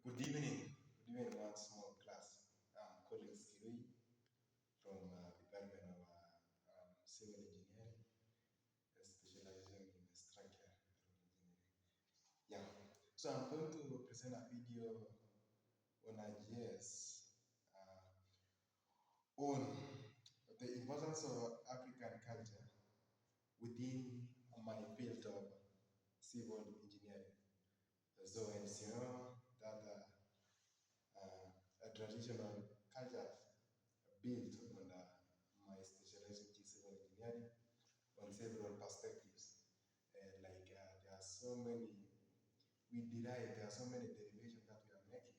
Good evening. Good evening once more, class. I'm Collins Kirui from Department of Civil Engineering, specializing in structure engineering. Yeah. So I'm going to present a video on IGS on the importance of African culture within my field of civil engineering. So, as you know, that a traditional culture built on my specialization, which is civil engineering, on several perspectives. There are so many, there are so many derivations that we are making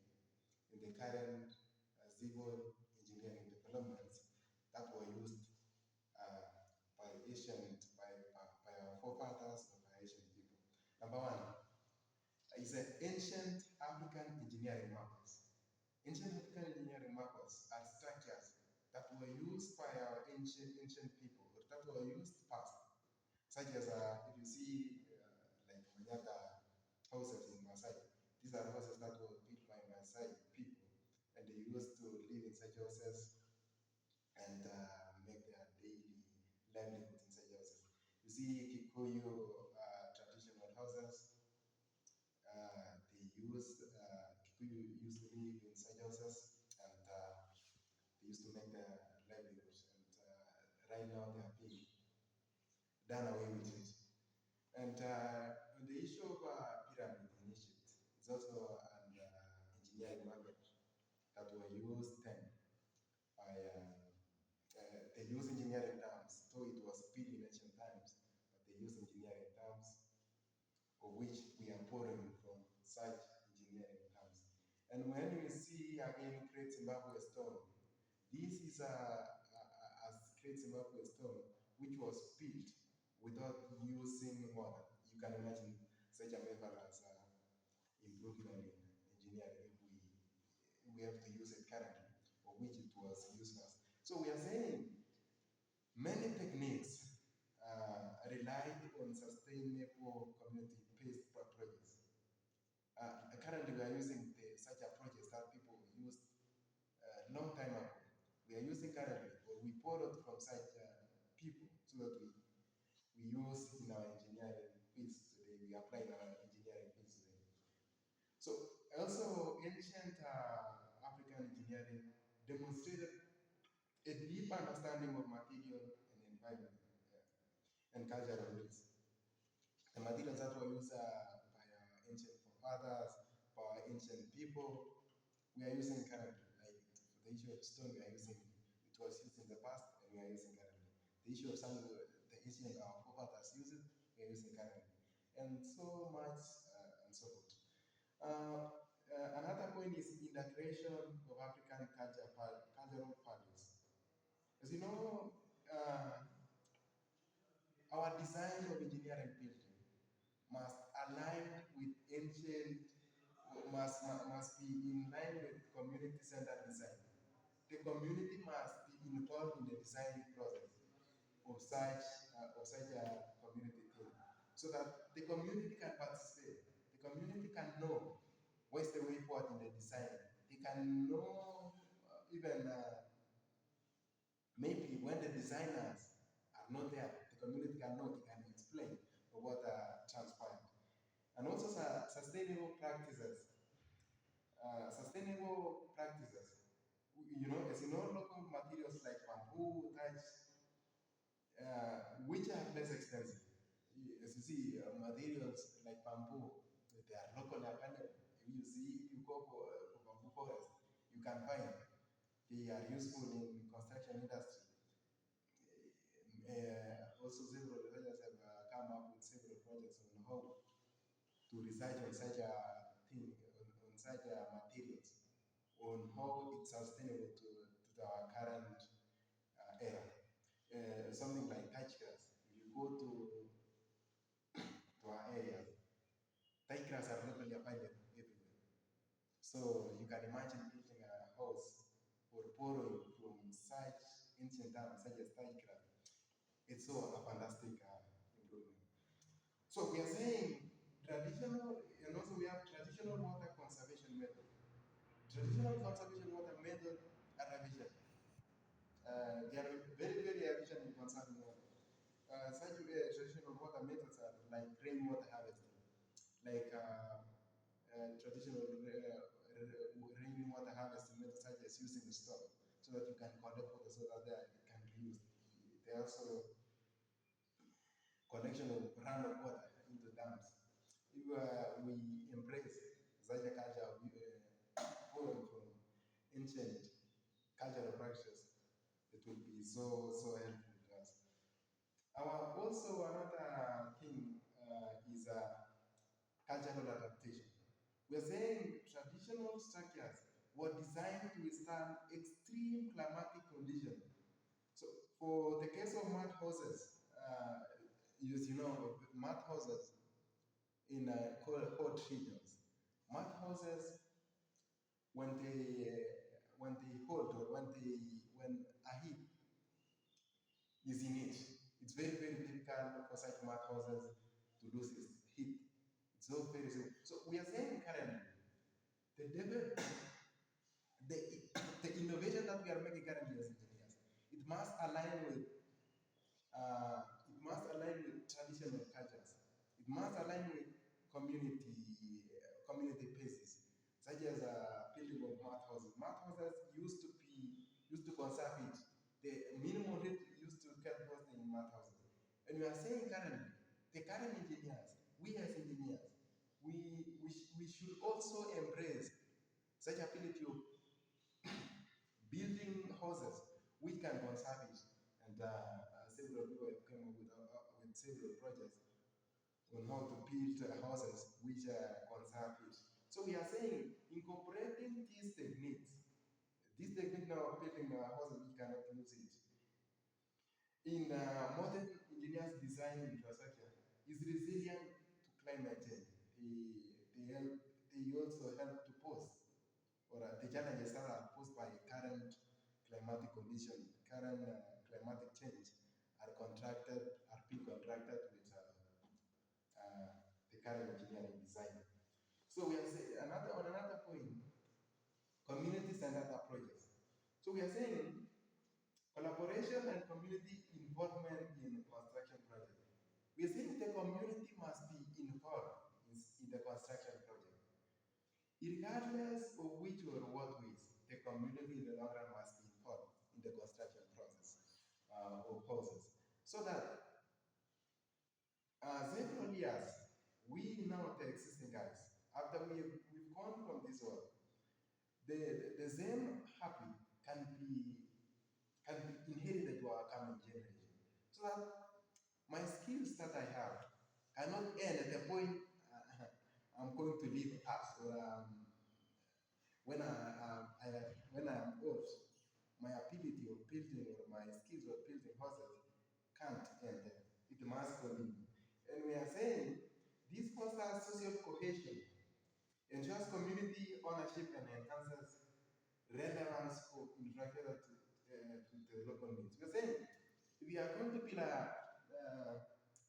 in the current civil engineering developments that were used uh, by our forefathers or by Asian people. Number one is an ancient African engineering markers. Ancient African engineering markers are structures that were used by our ancient people, or that were used past, such as if you see like Manyata houses in Maasai. These are houses that were built by Maasai people, and they used to live in such houses and make their daily livelihood in such houses. You see Kikuyu traditional houses. Kikuyu used to live in such houses, and they used to make their livelihoods. And right now they are being done away with it. And on the issue of pyramid in Egypt, it's also an engineering market that were used then by they use engineering terms, though it was built in ancient times, but they use engineering terms of which we are borrowing from such engineering terms. And when we see again Great Zimbabwe Stone, this is a Great Zimbabwe Stone which was built without using water. You can imagine such a marvelous improvement in engineering if we have to use it currently, for which it was useless. So we are saying many techniques relied on sustainable community-based projects. Currently, we are using such approaches that people used a long time ago. We are using currently, or we borrowed from such people so that we use in our engineering fields today. We apply in our engineering fields today. So, also, ancient African engineering demonstrated a deep understanding of material and environment and cultural roots. The materials that were used by our ancient forefathers, by our ancient people, we are using currently. Like for the issue of stone, we are using it was used in the past, and we are using currently. The issue of some the ancient our forefathers used it, we are using currently, and so much and so forth. Another point is integration of African cultural values. As you know, our design of engineering building must align with ancient, must be in line with community-centered design. The community must be involved in the design process of such a community thing, so that the community can participate. The community can know what's the way forward in the design. They can know even maybe when the designers are not there, the community can know, they can explain what transpired. And also sustainable practices. Sustainable practices. You know, as you know, local materials like bamboo, thatch, which are less expensive. As you see, materials like bamboo, they are locally available. If you see, if you go for bamboo forest, you can find they are useful in construction industry. Also, several researchers have come up with several projects on how to research on such a thing, on such materials, on how it's sustainable to our current era. Something like touch grass. If you go to our areas, touch grass are not really available everywhere. So you can imagine building a house or borrowing from such ancient times, such as touch grass. It's so a fantastic improvement. So we are saying traditional, and also we have traditional water conservation method. Traditional conservation water method are efficient. They are very, very efficient in conserving water. Such traditional water methods are like rainwater harvesting, like traditional rainwater harvesting methods such as using the storm so that you can collect water so that it can be used. There are also collection of runoff water into dams. If we embrace such a culture born from ancient cultural practices, it will be so helpful to us. Also another thing is cultural adaptation. We're saying traditional structures were designed to withstand extreme climatic conditions. So for the case of mud houses, as you know, mud houses in hot regions, mud houses when they hold or when a heat is in it, it's very difficult for such mud houses to lose its heat. It's so very simple. So we are saying currently the develop, the, the innovation that we are making currently as engineers, it must align with traditional cultures. It must align with community bases, such as building of mud houses. Mud houses used to conserve it. The minimum rate used to get was in mud houses. And we are saying currently, the current engineers, we as engineers, we should also embrace such ability of building houses which can conserve it. And several people have come up with several projects on how to build houses which conserve it. So we are saying incorporating these techniques, this technique now of building houses which cannot use it, in modern engineers design infrastructure is resilient to climate change. They also help to pose or the challenges that are posed by current climatic condition, current climatic change are being contracted with the current engineering design. So we are saying on another point, community-centered approaches. So we are saying collaboration and community involvement in construction project. We are saying the community must be involved in the construction project. Regardless of which or what ways, the community in the long run must be involved in the construction process of houses. So that several years, we now, the existing guys, after we've gone from this world, the same habit can be inherited to our coming generation. So that my skills that I have cannot end at the point I'm going to leave us or when when I'm old. My ability of building or my skills of building houses can't end there. It must continue. And we are saying this fosters social cohesion, ensures community ownership, and enhances relevance for infrastructure to the local needs. We're saying if you are going to build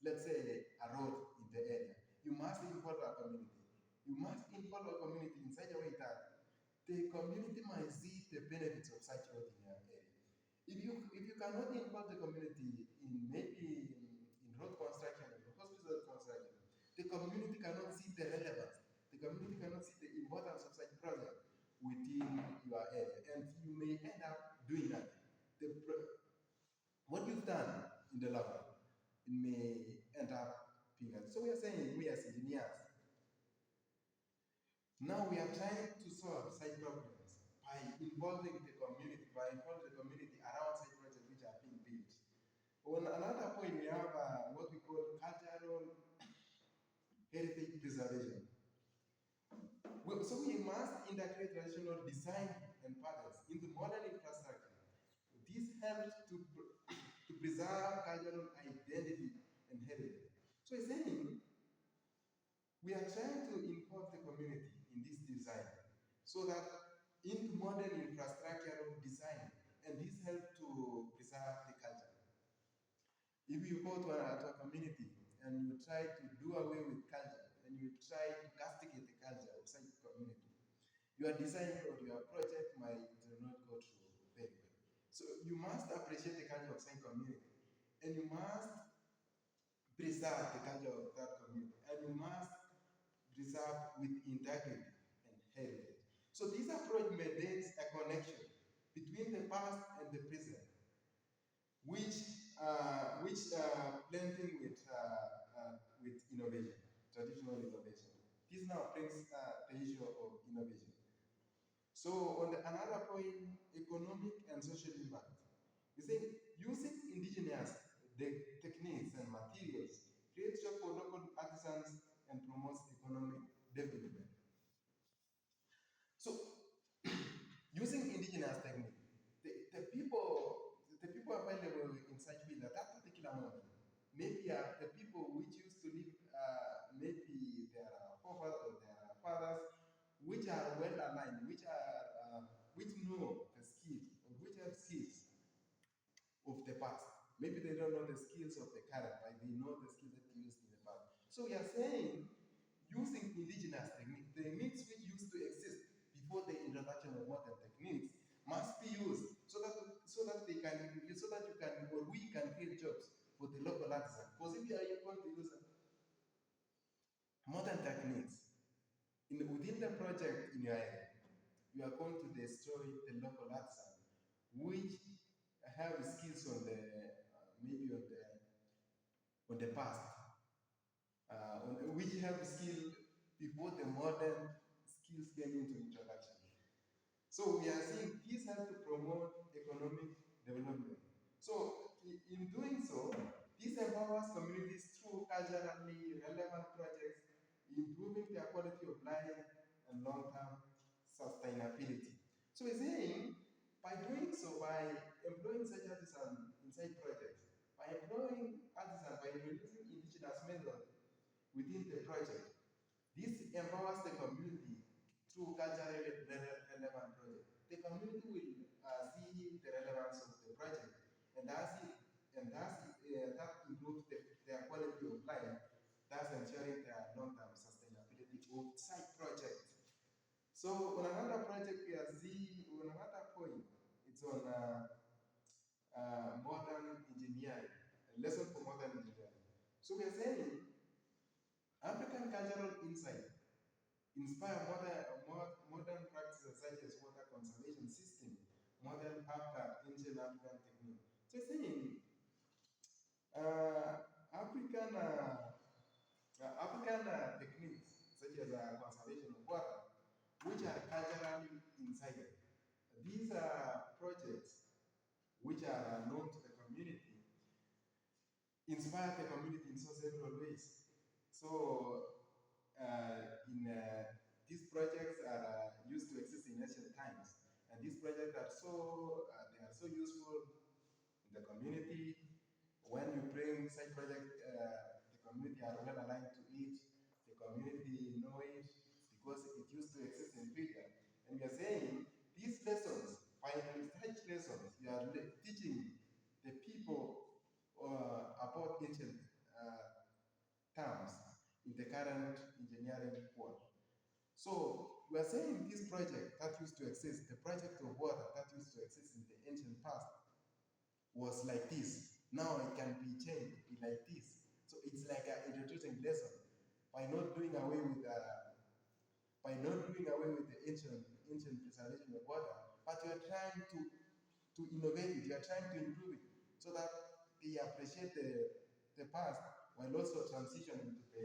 let's say, a road in the area, you must involve a community. You must involve a community in such a way that the community might see the benefits of such road in your area. If you cannot involve the community in maybe in road construction or hospital construction, the community cannot see the relevance. The community cannot see the importance of such project within your area, and you may end up doing that. What you've done in the long run, it may end up being that. So we are saying, we as engineers, now we are trying to solve such problems by involving the community, around such projects which are being built. On another point, we have what we call cultural heritage preservation. So we must integrate traditional design and patterns into modern infrastructure. This helps to preserve cultural identity and heritage. So essentially, we are trying to involve the community in this design so that in modern infrastructural design, and this helps to preserve the culture. If you go to a community and you try to do away with culture and you try to castigate the culture of such community, your design or your project might not go through very well. So you must appreciate the culture of science community, and you must preserve the culture of that community, and you must preserve with integrity and heritage. So this approach maintains a connection between the past and the present, which blending with innovation, traditional innovation. This now brings the issue of innovation. So on another point, economic and social impact. We say using indigenous techniques and materials creates job for local artisans and promotes economic development. So using indigenous technique, the people available in such field at that particular moment, maybe are the people which used to live, maybe their forefathers or their fathers, which are well aligned, which know the skills, which have skills of the past. Maybe they don't know the skills of the current, but they know the skills that they used in the past. So we are saying using indigenous techniques which used to exist before the introduction of modern techniques must be used so that they can so that you can or we can create jobs for the local artisan. Because if you are going to use modern techniques within the project in your area, you are going to destroy the local artisan, which have skills on the maybe on the past, which have skill before the modern skills came into introduction. So we are seeing this has to promote economic development. So in doing so, this empowers communities through culturally relevant projects, improving their quality of life and long-term sustainability. So we're saying by doing so, by employing such artisans inside projects, by employing artisans, by introducing indigenous methods within the project, this empowers the community through culturally relevant projects. The community will see the relevance of the project, and that improves their quality of life, thus ensuring their long-term sustainability of site project. So on another project, we are seeing on another point, it's on modern engineering, a lesson for modern engineering. So we are saying African cultural insight inspire modern practices such as water conservation system, modern after ancient African technique. So it's saying African techniques such as conservation of water, which are culturally insighted. These are projects which are known to the community, inspire the community in so several ways. So these projects are used to exist in ancient times, and these projects are they are so useful in the community. When you bring such project, the community are well aligned to it. The community know it because it used to exist in future. And we are saying these lessons, by such lessons, you are teaching the people about ancient terms in the current engineering world. So we are saying this project that used to exist, the project of water that used to exist in the ancient past, was like this. Now it can be changed, be like this. So it's like an introducing lesson by not doing away with the ancient preservation of water, but you are trying to innovate it, you are trying to improve it, so that they appreciate the past while also transitioning to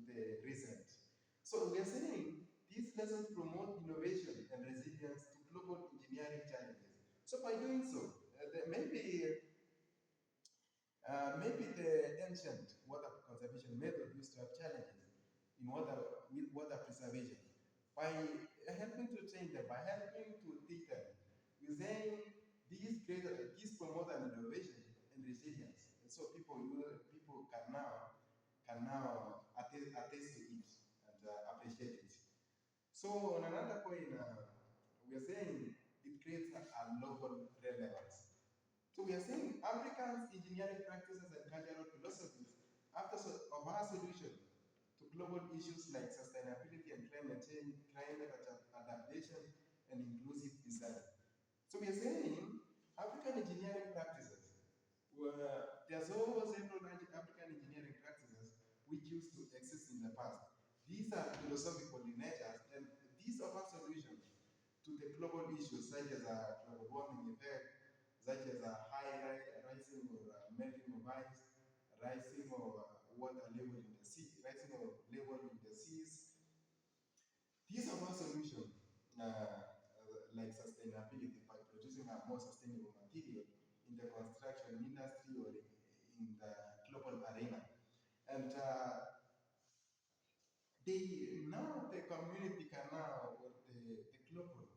the recent. So we are saying these lessons promote innovation and resilience to global engineering challenges. So by doing so, maybe the ancient water conservation method used to have challenges in with water preservation. By helping to train them, by helping to teach them, we're saying these promote an innovation and resilience, and so people can now attest to it and appreciate it. So on another point, we are saying it creates a local relevance. So we are saying Africa's engineering practices and cultural philosophies offer solutions to global issues like sustainability and climate change, climate adaptation, we are saying African engineering practices. There's always several African engineering practices which used to exist in the past. These are philosophical in nature, and these offer solutions to the global issues such as global warming effect, such as rising or melting of ice, rising of water level in the sea, rising of level in the seas. These are one solution, like sustainability, by producing a more sustainable material in the construction industry or in the global arena. And now the community can now, or the global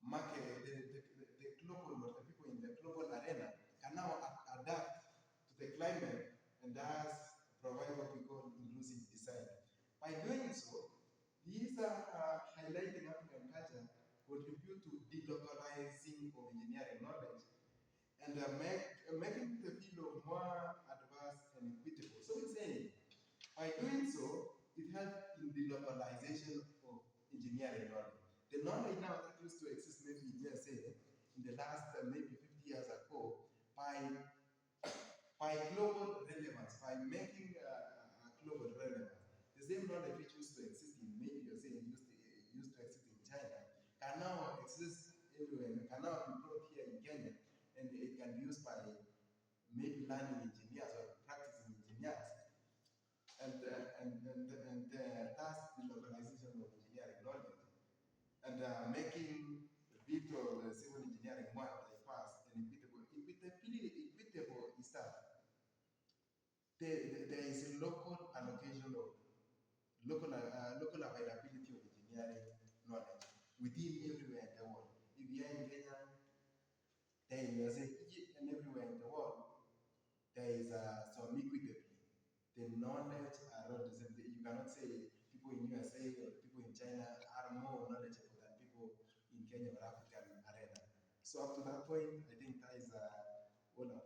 market, the global, or the people in the global arena can now adapt to the climate and thus provide what we call inclusive design. By doing so, these are highlighting African culture, contribute to delocalizing of engineering knowledge, and making the field more advanced and equitable. So it's saying, by doing so, it helps in the localization of engineering knowledge. The knowledge now that used to exist maybe in USA in the last maybe 50 years ago, by global relevance, by making global relevance, the same knowledge which used to exist in maybe USA used to exist in China can now exist everywhere, can now be brought here in Kenya, and it can be used by maybe learning engineers or practicing engineers, and that's the localization of engineering knowledge, and making the field of civil engineering more diverse and equitable. Equitable is that there is a local allocation of local availability of engineering knowledge within everywhere in the world. If you are in Kenya, then there's Egypt, and everywhere in the world, there is some equity. The knowledge are not the same. You cannot say people in USA or people in China are more knowledgeable than people in Kenya or African arena. So up to that point, I think that is all about